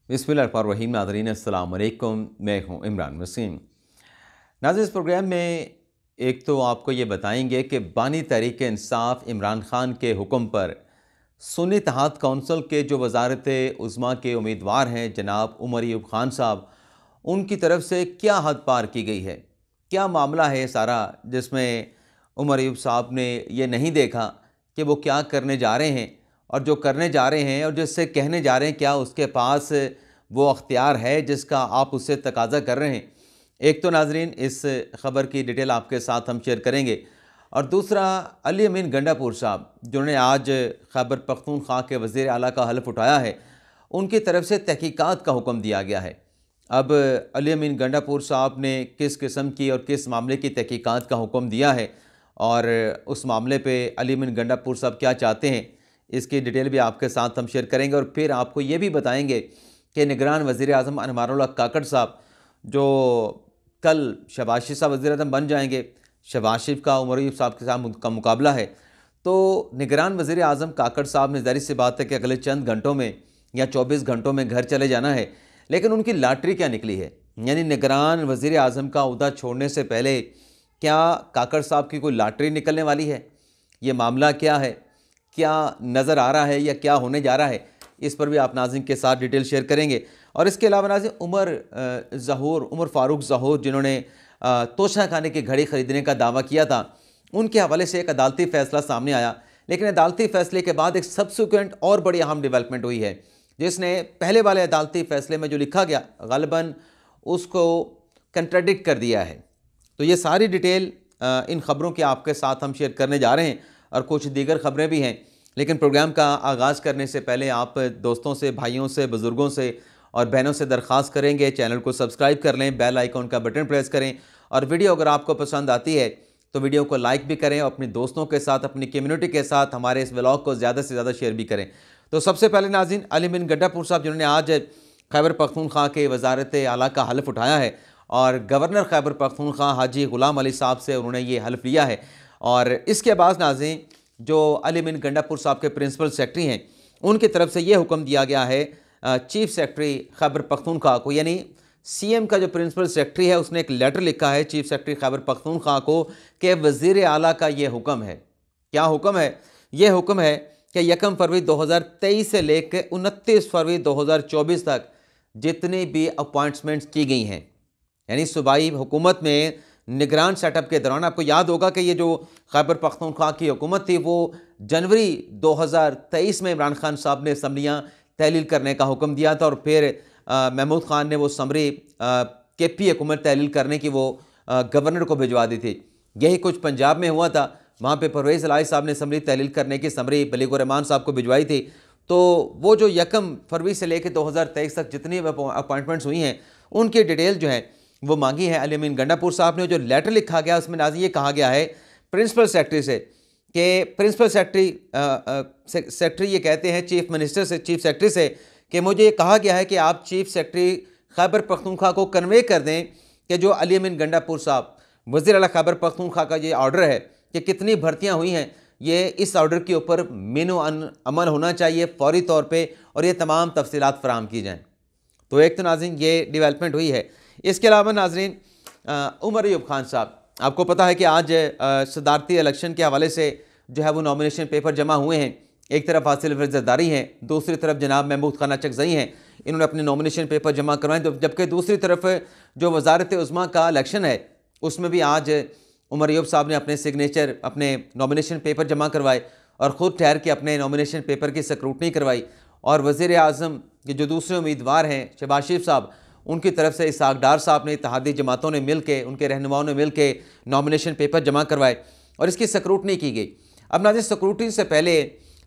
बिस्मिल्लाहिर्रहमानिर्रहीम। नाज़रीन अस्सलाम वालेकुम, मैं हूँ इमरान वसीम। नाज़रीन, इस प्रोग्राम में एक तो आपको ये बताएंगे कि बानी तहरीक इंसाफ इमरान खान के हुक्म पर सुन्नी इत्तेहाद कौंसिल के जो वज़ारत उज़्मा के उम्मीदवार हैं जनाब उमर अयूब खान साहब, उनकी तरफ से क्या हद पार की गई है, क्या मामला है सारा, जिसमें उमर अयूब साहब ने ये नहीं देखा कि वो क्या करने जा रहे हैं और जो करने जा रहे हैं और जिससे कहने जा रहे हैं क्या उसके पास वो अख्तियार है जिसका आप उससे तकाजा कर रहे हैं। एक तो नाजरीन इस ख़बर की डिटेल आपके साथ हम शेयर करेंगे, और दूसरा अली अमीन गंडापुर साहब जिन्होंने आज खैबर पख्तूनख्वा के वज़ीर आला का हल्फ उठाया है, उनकी तरफ से तहकीकात का हुक्म दिया गया है। अब अली अमीन गंडापुर साहब ने किस किस्म की और किस मामले की तहकीकात का हुक्म दिया है और उस मामले पे अली अमीन गंडापुर साहब क्या चाहते हैं, इसकी डिटेल भी आपके साथ हम शेयर करेंगे। और फिर आपको ये भी बताएंगे कि निगरान वज़ीर आज़म अनवारुल्लाह काकड़ साहब जो कल शहबाज शरीफ साहब वज़ीर आज़म बन जाएंगे, शहबाज शरीफ का उमर अयूब साहब के साथ का मुकाबला है, तो निगरान वज़ीर आज़म काकड़ साहब ने ज़ाहिर सी बात है कि अगले चंद घंटों में या 24 घंटों में घर चले जाना है। लेकिन उनकी लॉटरी क्या निकली है, यानी निगरान वज़ीर आज़म का ओहदा छोड़ने से पहले क्या काकड़ साहब की कोई लॉटरी निकलने वाली है, ये मामला क्या है, क्या नज़र आ रहा है या क्या होने जा रहा है, इस पर भी आप नाज़रीन के साथ डिटेल शेयर करेंगे। और इसके अलावा नाज़रीन उमर फ़ारूक ज़हूर जिन्होंने तोशा खाने की घड़ी ख़रीदने का दावा किया था, उनके हवाले से एक अदालती फ़ैसला सामने आया। लेकिन अदालती फ़ैसले के बाद एक सब्सिक्वेंट और बड़ी अहम डेवलपमेंट हुई है, जिसने पहले वाले अदालती फ़ैसले में जो लिखा गया ग़ालिबन उसको कंट्राडिक्ट कर दिया है। तो ये सारी डिटेल इन ख़बरों के आपके साथ हम शेयर करने जा रहे हैं, और कुछ दीगर ख़बरें भी हैं। लेकिन प्रोग्राम का आगाज़ करने से पहले आप दोस्तों से, भाइयों से, बुज़ुर्गों से और बहनों से दरख्वास्त करेंगे चैनल को सब्सक्राइब कर लें, बेल आइकॉन का बटन प्रेस करें, और वीडियो अगर आपको पसंद आती है तो वीडियो को लाइक भी करें और अपने दोस्तों के साथ, अपनी कम्युनिटी के साथ हमारे इस व्लॉग को ज़्यादा से ज़्यादा शेयर भी करें। तो सबसे पहले नाज़रीन अली अमीन गंडापुर साहब जिन्होंने आज खैबर पख्तूनख्वा के वज़ारत आला का हल्फ उठाया है, और गवर्नर खैबर पख्तूनख्वा हाजी ग़ुलाम अली साहब से उन्होंने ये हल्फ लिया है। और इसके बाद नाज़रीन जो अली अमीन गंडापुर साहब के प्रिंसिपल सेक्रेटरी हैं, उनकी तरफ से ये हुक्म दिया गया है चीफ सेक्रेटरी खैबर पख्तूनख्वा को, यानी सीएम का जो प्रिंसिपल सेक्रेटरी है उसने एक लेटर लिखा है चीफ सेक्रेटरी खैबर पख्तूनख्वा को कि वज़ीर आला का ये हुक्म है। क्या हुक्म है? ये हुक्म है कि 1 फरवरी 2023 से लेकर 29 फरवरी 2024 तक जितनी भी अपॉइंटमेंट्स की गई हैं, यानी सूबाई हुकूमत में निगरान सेटअप के दौरान, आपको याद होगा कि ये जो खैबर पख्तूनख्वा की हुकूमत थी वो जनवरी 2023 में इमरान खान साहब ने असम्बलियाँ तहलील करने का हुक्म दिया था, और फिर महमूद खान ने वो समरी केपी हुकूमत तहलील करने की वो गवर्नर को भिजवा दी थी। यही कुछ पंजाब में हुआ था, वहाँ पे परवेज़ इलाही साहब ने असम्बली तहलील करने की समरी बलीगुर रहमान साहब को भिजवाई थी। तो वो जो 1 फरवरी से लेकर 2023 तक जितनी अपॉइंटमेंट्स हुई हैं उनकी डिटेल जो है वो मांगी है अली अमीन गंडापुर साहब ने। जो लेटर लिखा गया उसमें नाज़रीन ये कहा गया है प्रिंसिपल सेक्रेटरी से कि प्रिंसिपल सेक्रेटरी ये कहते हैं चीफ मिनिस्टर से, चीफ सेक्रेटरी से, कि मुझे ये कहा गया है कि आप चीफ सेक्रेटरी खैबर पख्तूनख्वा को कन्वे कर दें कि जो अली अमीन गंडापुर साहब वज़ीर आला खैबर पख्तूनख्वा का ये ऑर्डर है कि कितनी भर्तियाँ हुई हैं, ये इस ऑर्डर के ऊपर मेनू अमल होना चाहिए फौरी तौर पर, और ये तमाम तफसीलात फराहम की जाएँ। तो एक तो नाज़रीन ये डेवलपमेंट हुई है। इसके अलावा नाज़रीन उमर अयूब खान साहब, आपको पता है कि आज सदारती इलेक्शन के हवाले से जो है वो नॉमिनेशन पेपर जमा हुए हैं। एक तरफ हासिल जरदारी हैं, दूसरी तरफ जनाब महमूद खान अचकज़ई हैं, इन्होंने अपने नॉमिनेशन पेपर जमा करवाए। जबकि दूसरी तरफ जो वज़ारत उज़्मा का इलेक्शन है उसमें भी आज उमर अयूब साहब ने अपने सिग्नेचर, अपने नॉमिनेशन पेपर जमा करवाए और ख़ुद ठहर के अपने नॉमिनेशन पेपर की स्क्रूटनी करवाई। और वज़ीर आज़म के जो दूसरे उम्मीदवार हैं शहबाज शरीफ साहब, उनकी तरफ से इसहाक डार साहब ने, इत्तेहादी जमातों ने मिल के, उनके रहनुमाओं ने मिल के नॉमिनेशन पेपर जमा करवाए और इसकी स्क्रूटनी की गई। अब नाज़रीन स्क्रूटनी से पहले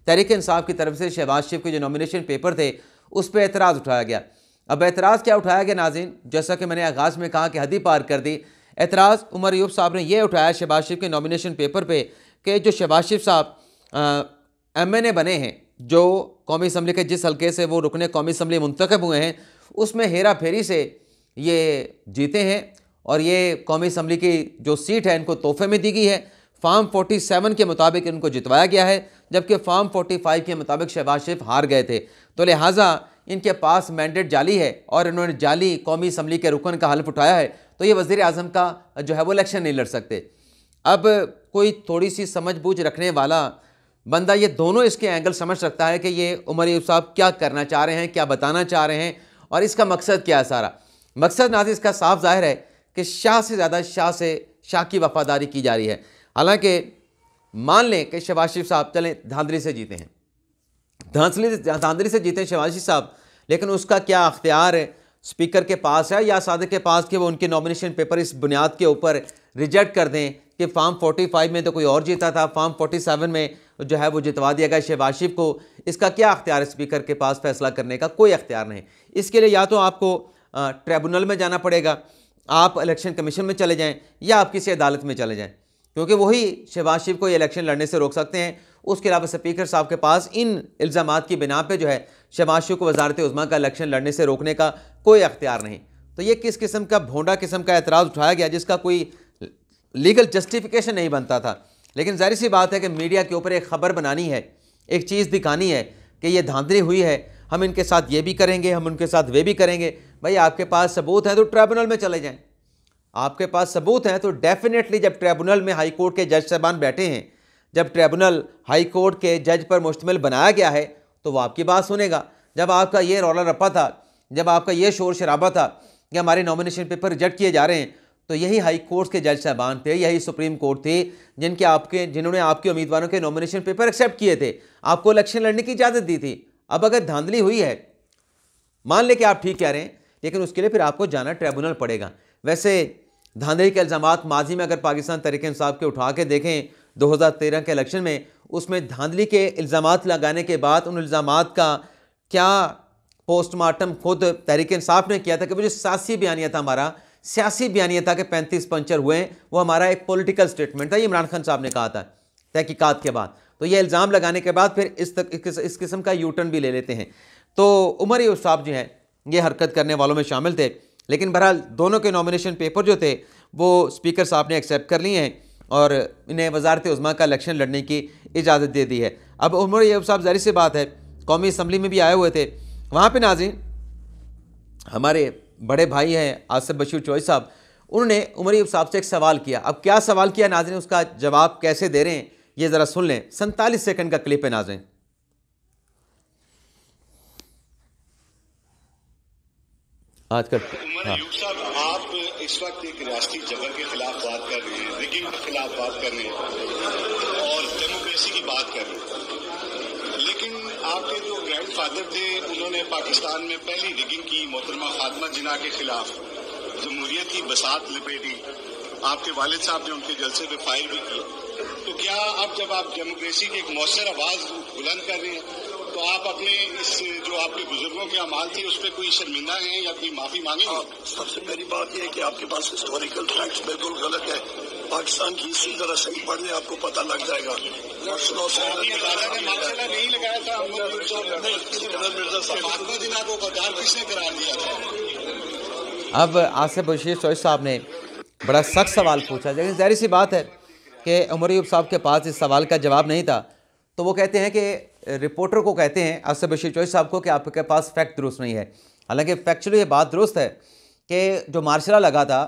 तहरीक इंसाफ की तरफ से शहबाज शरीफ के जो नॉमिनेशन पेपर थे उस पर एतराज़ उठाया गया। अब एतराज़ क्या उठाया गया नाज़रीन, जैसा कि मैंने आगाज़ में कहा कि हद ही पार कर दी। एतराज़ उमर अयूब साहब ने यह उठाया शहबाज शरीफ के नॉमिनेशन पेपर पे कि जो शहबाज शरीफ साहब MNA बने हैं, जो कौमी असम्बली के जिस हल्के से वो रुकने कौमी असम्बली मुंतखब हुए हैं, उसमें हेरा फेरी से ये जीते हैं, और ये कौमी असम्बली की जो सीट है इनको तोहफे में दी गई है। फार्म 47 के मुताबिक इनको जितवाया गया है, जबकि फार्म 45 के मुताबिक शहबाज शरीफ हार गए थे। तो लिहाजा इनके पास मैंडेट जाली है और इन्होंने जाली कौमी असम्बली के रुकन का हल्फ उठाया है, तो ये वज़ीर आज़म का जो है वो इलेक्शन नहीं लड़ सकते। अब कोई थोड़ी सी समझ बूझ रखने वाला बंदा ये दोनों इसके एंगल समझ सकता है कि ये उमर अयूब साहब क्या करना चाह रहे हैं, क्या बताना चाह रहे हैं और इसका मकसद क्या है। सारा मकसद नाज़रीन इसका साफ जाहिर है कि शाह से ज़्यादा शाह की वफादारी की जा रही है। हालांकि मान लें कि शहबाज शरीफ साहब चलें धांधली से जीते हैं, धांधली से जीते हैं शहबाज शरीफ साहब, लेकिन उसका क्या अख्तियार है स्पीकर के पास है या सादिक के पास कि वो उनके नॉमिनेशन पेपर इस बुनियाद के ऊपर रिजेक्ट कर दें कि फॉर्म 45 में तो कोई और जीता था, फॉर्म 47 में जो है वो जितवा दिया गया शहबाज शरीफ को। इसका क्या अख्तियार है स्पीकर के पास फैसला करने का? कोई अख्तियार नहीं। इसके लिए या तो आपको ट्रिब्यूनल में जाना पड़ेगा, आप इलेक्शन कमीशन में चले जाएं या आप किसी अदालत में चले जाएं, क्योंकि वही शहबाज शरीफ को ये इलेक्शन लड़ने से रोक सकते हैं। उसके अलावा स्पीकर साहब के पास इन इल्ज़ामात की बिना पे जो है शहबाज शरीफ को वज़ारत उज़्मा का इलेक्शन लड़ने से रोकने का कोई अख्तियार नहीं। तो ये किस किस्म का भोंडा किस्म का एतराज़ उठाया गया जिसका कोई लीगल जस्टिफिकेशन नहीं बनता था। लेकिन ज़ाहिर सी बात है कि मीडिया के ऊपर एक ख़बर बनानी है, एक चीज़ दिखानी है कि ये धांधली हुई है, हम इनके साथ ये भी करेंगे, हम उनके साथ वे भी करेंगे। भाई आपके पास सबूत हैं तो ट्रिब्यूनल में चले जाएं, आपके पास सबूत हैं तो डेफिनेटली जब ट्रिब्यूनल में हाई कोर्ट के जज साहबान बैठे हैं, जब ट्रिब्यूनल हाई कोर्ट के जज पर मुश्तमिल बनाया गया है तो वो आपकी बात सुनेगा। जब आपका ये रौला रप्पा था, जब आपका ये शोर शराबा था कि हमारे नॉमिनेशन पेपर रिजेक्ट किए जा रहे हैं, तो यही हाई कोर्ट के जज साहबान थे, यही सुप्रीम कोर्ट थे जिन्होंने आपके उम्मीदवारों के नॉमिनेशन पेपर एक्सेप्ट किए थे, आपको इलेक्शन लड़ने की इजाज़त दी थी। अब अगर धांधली हुई है, मान ले कि आप ठीक कह रहे हैं, लेकिन उसके लिए फिर आपको जाना ट्रिब्यूनल पड़ेगा। वैसे धांधली के इल्ज़ामात माजी में अगर पाकिस्तान तहरीक इंसाफ के उठा के देखें 2013 के इलेक्शन में, उसमें धांधली के इल्ज़ामात लगाने के बाद उन इल्ज़ामात का क्या पोस्टमार्टम खुद तहरीक इंसाफ ने किया था कि वो जो सियासी बयानिया था, हमारा सियासी बयानिया था कि 35 पंचर हुए हैं, वो हमारा एक पॉलिटिकल स्टेटमेंट था, ये इमरान खान साहब ने कहा था तहकीकात के बाद। तो ये इल्ज़ाम लगाने के बाद फिर इस किस्म का यू टर्न भी ले लेते हैं। तो उमर अयूब साहब जो हैं ये हरकत करने वालों में शामिल थे, लेकिन बहरहाल दोनों के नॉमिनेशन पेपर जो थे वो स्पीकर साहब ने एक्सेप्ट कर लिए हैं और इन्हें वज़ारत उज़्मा का इलेक्शन लड़ने की इजाज़त दे दी है। अब उमर अयूब साहब ज़ाहिर सी बात है कौमी असम्बली में भी आए हुए थे, वहाँ पे नाज़रीन हमारे बड़े भाई हैं आसिफ बशीर चौधरी साहब, उन्होंने उमर अयूब साहब से एक सवाल किया। अब क्या सवाल किया नाज़रीन, उसका जवाब कैसे दे रहे हैं ये ज़रा सुन लें। 47 सेकंड का क्लिप है नाज़रीन। आज कल उमर अयूब साहब, आप इस वक्त एक रियासती जबर के खिलाफ बात कर रहे हैं, रिगिंग के खिलाफ बात कर रहे हैं और डेमोक्रेसी की बात कर रहे हैं, लेकिन आपके जो ग्रैंडफादर थे उन्होंने पाकिस्तान में पहली रिगिंग की मोहतरमा फातिमा जिन्ना के खिलाफ जमहूरियत की बसात लपेटी, आपके वालिद साहब ने उनके जलसे पे फायर भी किया। तो क्या अब जब आप डेमोक्रेसी की एक मौसर आवाज बुलंद कर रहे हैं तो आप अपने इस जो आपके बुजुर्गों के अमाल थी उस पर कोई शर्मिंदा हैं या कोई माफी मांगेंगे? सबसे पहली बात यह है कि आपके पास हिस्टोरिकल फैक्ट्स बिल्कुल गलत है। पाकिस्तान की हिस्ट्री जरा सही पढ़ लें, आपको पता लग जाएगा। मार्शल नहीं लगाया था फातिमा जिन्ना को गद्दार किसने करार दिया था? अब आसिफ बशीर चौधरी साहब ने बड़ा सख्त सवाल पूछा, लेकिन ज़ाहिर सी बात है कि उमर अयूब साहब के पास इस सवाल का जवाब नहीं था। तो वो कहते हैं कि रिपोर्टर को कहते हैं आसिफ बशीर चौधरी साहब को कि आपके पास फैक्ट दुरुस्त नहीं है। हालांकि फैक्चुअली ये बात दुरुस्त है कि जो मार्शला लगा था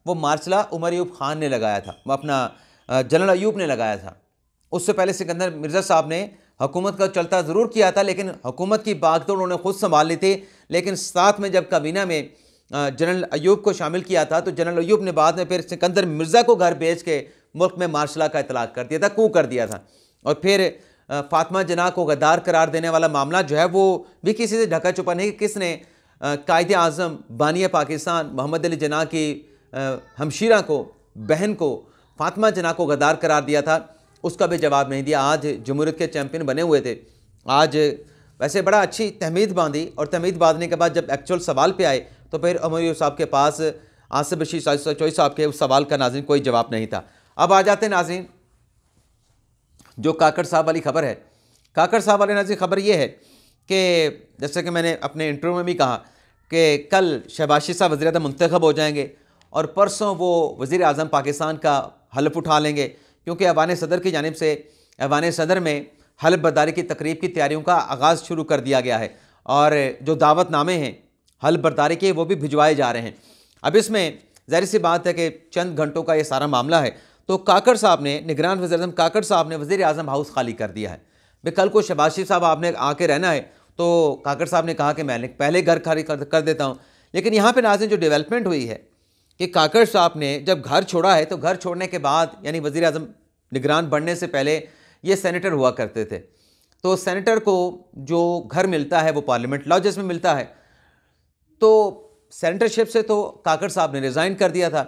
वो मार्शला उमर अयूब खान ने लगाया था, वो अपना जनरल अयूब ने लगाया था। उससे पहले सिकंदर मिर्ज़ा साहब ने हुकूमत का चलता ज़रूर किया था, लेकिन हुकूमत की बागडोर उन्होंने खुद संभाल ली थी। लेकिन साथ में जब काबीना में जनरल अयूब को शामिल किया था तो जनरल अयूब ने बाद में फिर सिकंदर मिर्ज़ा को घर भेज के मुल्क में मार्शला का इतलाक़ कर दिया था, कू कर दिया था। और फिर फातिमा जिन्ना को गद्दार करार देने वाला मामला जो है वो भी किसी से ढका छुपा नहीं कि किसने कायदे आज़म बानिया पाकिस्तान मोहम्मद अली जिन्ना की हमशीरा को, बहन को, फातिमा जिन्ना को गद्दार करार दिया था, उसका भी जवाब नहीं दिया। आज जमहूरियत के चैम्पियन बने हुए थे, आज वैसे बड़ा अच्छी तहमीद बांधी और तहमीद बांधने के बाद जब एक्चुअल सवाल पे आए तो फिर उमर अयूब साहब के पास आसिफ बशीर चौधरी साहब के उस सवाल का नाज़रीन कोई जवाब नहीं था। अब आ जाते हैं नाज़रीन जो काकड़ साहब वाली खबर है। काकड़ साहब वाली नाज़रीन खबर ये है कि जैसे कि मैंने अपने इंटरव्यू में भी कहा कि कल शहबाज शरीफ साहब वज़ीर-ए-आज़म मुंतखब हो जाएंगे और परसों वो वज़ीर आज़म पाकिस्तान का हल्फ उठा लेंगे, क्योंकि ऐवान सदर की जानिब से ऐवान सदर में हल्फ बर्दारी की तकरीब की तैयारियों का आगाज़ शुरू कर दिया गया है। और जो दावतनामे हैं हल बर्दारी के वो भी भिजवाए जा रहे हैं। अब इसमें ज़ाहिर सी बात है कि चंद घंटों का ये सारा मामला है, तो काकड़ साहब ने, निगरान वज़ीर-ए-आज़म काकड़ साहब ने वज़ीर आज़म हाउस खाली कर दिया है। भाई कल को शहबाज शरीफ साहब आपने आके रहना है, तो काकड़ साहब ने कहा कि मैं पहले घर खाली कर देता हूँ। लेकिन यहाँ पे नाज़रीन जो डेवलपमेंट हुई है कि काकड़ साहब ने जब घर छोड़ा है, तो घर छोड़ने के बाद यानी वज़ीर आज़म निगरान बनने से पहले ये सेनेटर हुआ करते थे। तो सेनेटर को जो घर मिलता है वो पार्लियामेंट लॉजेस में मिलता है। तो सेनेटरशिप से तो काकड़ साहब ने रिज़ाइन कर दिया था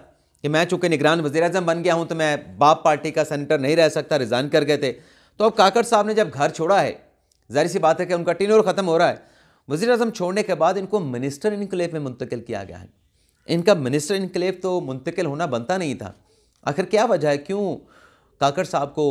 कि मैं चूँकि निगरान वज़ीर-ए-आज़म बन गया हूँ तो मैं बाप पार्टी का सेनेटर नहीं रह सकता, रिज़ाइन कर गए थे। तो अब काकड़ साहब ने जब घर छोड़ा है, ज़ाहिर सी बात है कि उनका टेन्योर ख़त्म हो रहा है। वज़ीर-ए-आज़म छोड़ने के बाद इनको मिनिस्टर इनक्लेव में मुंतकिल किया गया है। इनका मिनिस्टर इनक्लेव तो मुंतकिल होना बनता नहीं था। आखिर क्या वजह है, क्यों काकड़ साहब को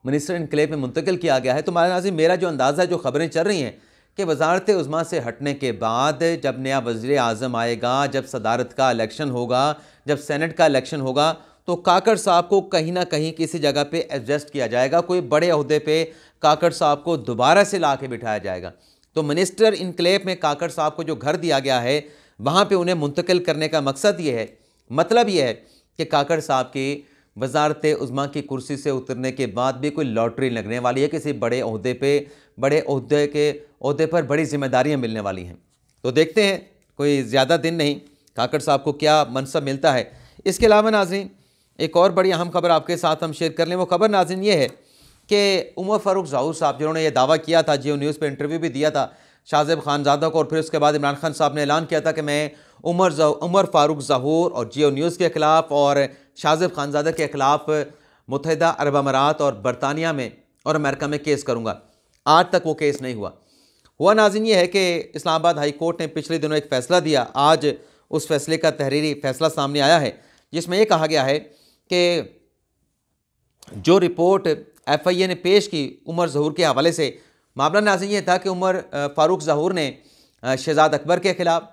मिनिस्टर इनक्लेव में मुंतकिल किया गया है? तो नाज़रीन मेरा जो अंदाज़ा है, जो ख़बरें चल रही हैं कि वज़ारत उज़्मा से हटने के बाद जब नया वज़ीर आज़म आएगा, जब सदारत का इलेक्शन होगा, जब सेनेट का इलेक्शन होगा, तो काकड़ साहब को कहीं ना कहीं किसी जगह पे एडजस्ट किया जाएगा। कोई बड़े अहदे पे काकड़ साहब को दोबारा से ला के बिठाया जाएगा। तो मिनिस्टर इनक्लेव में काकड़ साहब को जो घर दिया गया है, वहाँ पे उन्हें मुंतकिल करने का मकसद ये है, मतलब ये है कि काकड़ साहब की वज़ारत उज़्मा की कुर्सी से उतरने के बाद भी कोई लॉटरी लगने वाली है, किसी बड़े अहदे पे, बड़े अहदे पर बड़ी जिम्मेदारियाँ मिलने वाली हैं। तो देखते हैं, कोई ज़्यादा दिन नहीं, काकड़ साहब को क्या मनसब मिलता है। इसके अलावा नाज़रीन एक और बड़ी अहम खबर आपके साथ हम शेयर कर लें। वो खबर नाज़रीन ये है कि उमर फ़ारूक ज़हूर साहब, जिन्होंने ये दावा किया था, जियो न्यूज़ पे इंटरव्यू भी दिया था शाहज़ेब खानज़ादा को, और फिर उसके बाद इमरान खान साहब ने ऐलान किया था कि मैं उमर फ़ारूक ज़हूर और जियो न्यूज़ के ख़िलाफ़ और शाहज़ेब खानज़ादा के ख़िलाफ़ मुत्तहिदा अरब अमारात और बरतानिया में और अमेरिका में केस करूँगा। आज तक वो केस नहीं हुआ नाज़रीन ये है कि इस्लामाबाद हाई कोर्ट ने पिछले दिनों एक फ़ैसला दिया। आज उस फैसले का तहरीरी फ़ैसला सामने आया है, जिसमें यह कहा गया है कि जो रिपोर्ट FIA ने पेश की उमर ज़हूर के हवाले से, मामला नाज़रीन ये था कि उमर फ़ारूक ज़हूर ने शहजाद अकबर के ख़िलाफ़,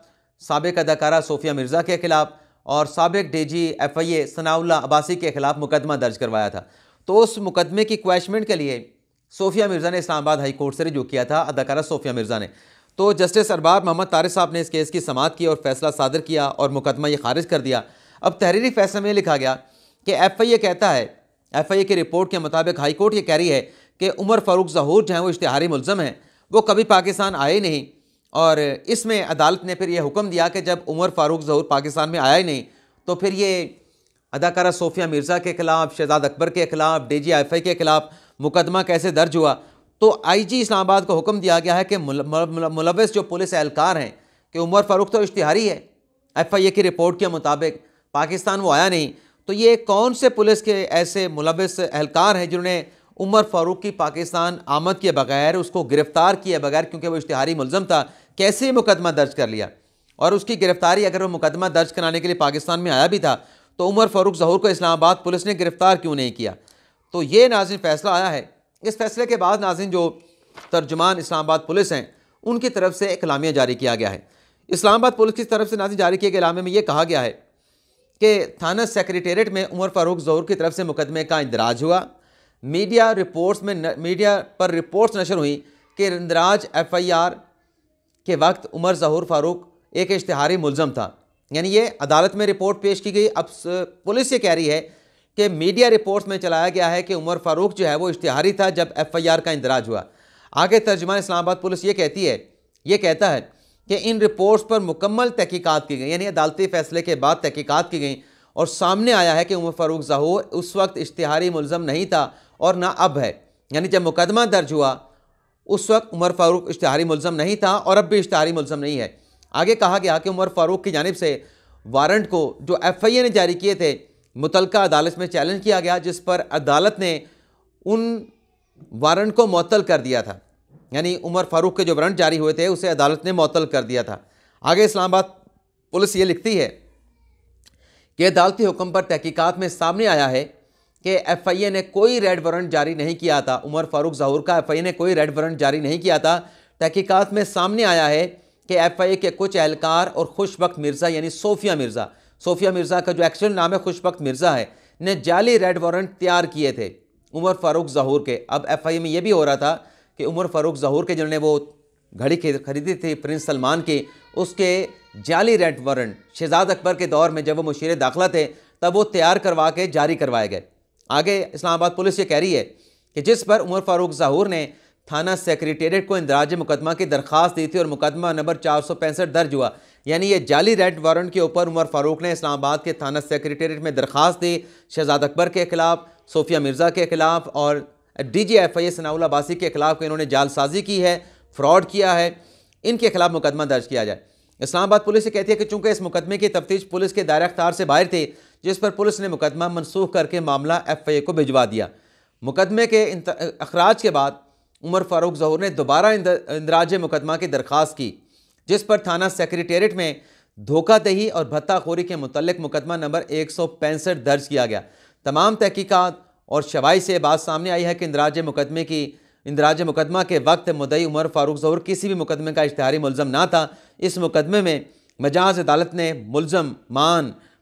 साबिक़ अदाकारा सोफ़िया मिर्ज़ा के ख़िलाफ़ और साबिक़ DG FIA सनाउल्लाह अब्बासी के ख़िलाफ़ मुकदमा दर्ज करवाया था। तो उस मुकदमे की क्वैशमेंट के लिए सोफ़िया मिर्ज़ा ने इस्लामाबाद हाई कोर्ट से रुजू किया था, अदाकारा सोफ़िया मिर्ज़ा ने। तो जस्टिस अरबाब मोहम्मद तारिक साहब ने इस केस की समाअत की और फैसला सादर किया और मुकदमा ये खारिज कर दिया। अब तहरीरी फैसले में लिखा गया कि FIA कहता है, FIA की रिपोर्ट के मुताबिक हाई कोर्ट ये कह रही है कि उमर फ़ारूक ज़हूर जो हैं वो इश्तिहारी मुल्ज़म हैं, वो कभी पाकिस्तान आए नहीं। और इसमें अदालत ने फिर ये हुक्म दिया कि जब उमर फ़ारूक ज़हूर पाकिस्तान में आया ही नहीं, तो फिर ये अदाकारा सोफ़िया मिर्ज़ा के ख़िलाफ़, शहजाद अकबर के ख़िलाफ़, DG FIA के ख़िलाफ़ मुकदमा कैसे दर्ज हुआ। तो IG इस्लामाबाद को हुक्म दिया गया है कि मुलव्वस जो पुलिस एहलकार हैं कि उमर फ़ारूक तो इश्तिहारी है, FIA की रिपोर्ट के मुताबिक पाकिस्तान वो आया नहीं, तो ये कौन से पुलिस के ऐसे मुलव्वस एहलकार हैं जिन्होंने उमर फ़ारूक की पाकिस्तान आमद के बगैर, उसको गिरफ़्तार किए बगैर, क्योंकि वो इश्तिहारी मुल्ज़म था, कैसे मुकदमा दर्ज कर लिया। और उसकी गिरफ़्तारी, अगर वो मुकदमा दर्ज कराने के लिए पाकिस्तान में आया भी था, तो उमर फ़ारूक ज़हूर को इस्लामाबाद पुलिस ने गिरफ़्तार क्यों नहीं किया। तो ये नाज़रीन फ़ैसला आया है। इस फैसले के बाद नाज़रीन जो तर्जुमान इस्लामाबाद पुलिस हैं, उनकी तरफ से एक एलामिया जारी किया गया है। इस्लामाबाद पुलिस की तरफ से नाज़रीन जारी किए गए एलामिया में ये कहा गया है कि थाना सेक्रेटेरिएट में उमर फ़ारूक ज़हूर की तरफ से मुकदमे का इंदराज हुआ। मीडिया पर रिपोर्ट्स नशर हुई कि इंदराज FIR के वक्त उमर ज़हूर फ़ारूक एक इश्तिहारी मुल्ज़म था, यानी ये अदालत में रिपोर्ट पेश की गई। अब पुलिस ये कह रही है कि मीडिया रिपोर्ट्स में चलाया गया है कि उमर फ़ारूक जो है वो इश्तिहारी था जब FIR का इंदराज हुआ। आगे तर्जुमान इस्लामाबाद पुलिस ये कहता है कि इन रिपोर्ट्स पर मुकम्मल तहकीकात की गई, यानी अदालती फ़ैसले के बाद तहकीकात की गई और सामने आया है कि उमर फ़ारूक ज़हूर उस वक्त इश्तिहारी मुल्ज़म नहीं था और ना अब है। यानी जब मुकदमा दर्ज हुआ उस वक्त उमर फ़ारूक इश्तिहारी मुल्ज़म नहीं था और अब भी इश्तिहारी मुल्ज़म नहीं है। आगे कहा गया कि उमर फ़ारूक की जानिब से वारंट को जो FIA ने जारी किए थे मुतलका अदालत में चैलेंज किया गया, जिस पर अदालत ने उन वारंट को मुअत्तल कर दिया था। यानी उमर फ़ारूक के जो वारंट जारी हुए थे उसे अदालत ने मुअत्तल कर दिया था। आगे इस्लामाबाद पुलिस ये लिखती है कि अदालती हुक्म पर तहकीकात में सामने आया है कि FIA ने कोई रेड वारंट जारी नहीं किया था। उमर फ़ारूक ज़हूर का FIA ने कोई रेड वारंट जारी नहीं किया था। तहकीकात में सामने आया है कि FIA के कुछ एहलकार और खुशबख्त मिर्ज़ा, यानी सोफ़िया मिर्ज़ा का जो एक्चुअल नाम है खुशबख्त मिर्ज़ा है, ने जाली रेड वारंट तैयार किए थे उमर फ़ारूक ज़हूर के। अब FIA में यह भी हो रहा था कि उमर फ़ारूक ज़हूर के जिन्होंने वो घड़ी खरीदी थी प्रिंस सलमान की, उसके जाली रेंट वारंट शहजाद अकबर के दौर में जब वो मुशीर दाखिला थे तब वो तैयार करवा के जारी करवाए गए। आगे इस्लामाबाद पुलिस ये कह रही है कि जिस पर उमर फारूक ज़हूर ने थाना सेक्रेटेरिएट को इंदराज मुकदमा की दरख्वास्त दी थी और मुकदमा नंबर 465 दर्ज हुआ। यानी ये जाली रेंट वारंट के ऊपर उमर फारूक ने इस्लामाबाद के थाना सेक्रेटेरिएट में दरख्वास्त दी शहजाद अकबर के खिलाफ, सोफिया मिर्ज़ा के खिलाफ और DGFI सनाउल्लाह अब्बासी के खिलाफ इन्होंने जालसाजी की है, फ्रॉड किया है, इनके खिलाफ मुकदमा दर्ज किया जाए। इस्लामाबाद पुलिस ये कहती है कि चूंकि इस मुकदमे की तफ्तीश पुलिस के दायरा अख्तियार से बाहर थी, जिस पर पुलिस ने मुकदमा मनसूख करके मामला FIA को भिजवा दिया। मुकदमे के अखराज के बाद उमर फारूक ज़हूर ने दोबारा इंदराज मुकदमा की दरख्वास्त की, जिस पर थाना सेक्रेटेरिएट में धोखादही और भत्ताखोरी के मुतल्लिक मुकदमा नंबर 165 दर्ज किया गया। तमाम तहकीकात और शवाही से बात सामने आई है कि इंदराज मुकदमा के वक्त मुद्दई उमर फारूक ज़हूर किसी भी मुकदमे का इश्तिहारी मुलज़म ना था। इस मुकदमे में मजाज अदालत ने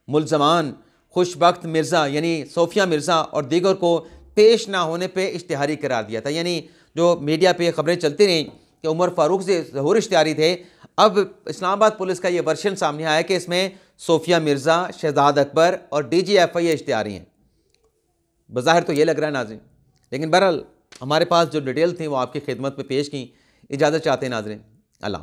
मुलज़मान खुशबख्त मिर्ज़ा यानी सोफिया मिर्ज़ा और दीगर को पेश ना होने पे इश्तिहारी करार दिया था। यानी जो मीडिया पे खबरें चलती रहीं कि उमर फारूक ज़हूर इश्तिहारी थे, अब इस्लामाबाद पुलिस का ये वर्शन सामने आया कि इसमें सोफिया मिर्ज़ा, शहजाद अकबर और DGFI इश्तिहारी हैं। बज़ाहिर तो ये लग रहा है नाज़रीन, लेकिन बहरहाल हमारे पास जो डिटेल थी वो आपकी खिदमत में पेश की। इजाज़त चाहते हैं नाज़रीन, अल्लाह।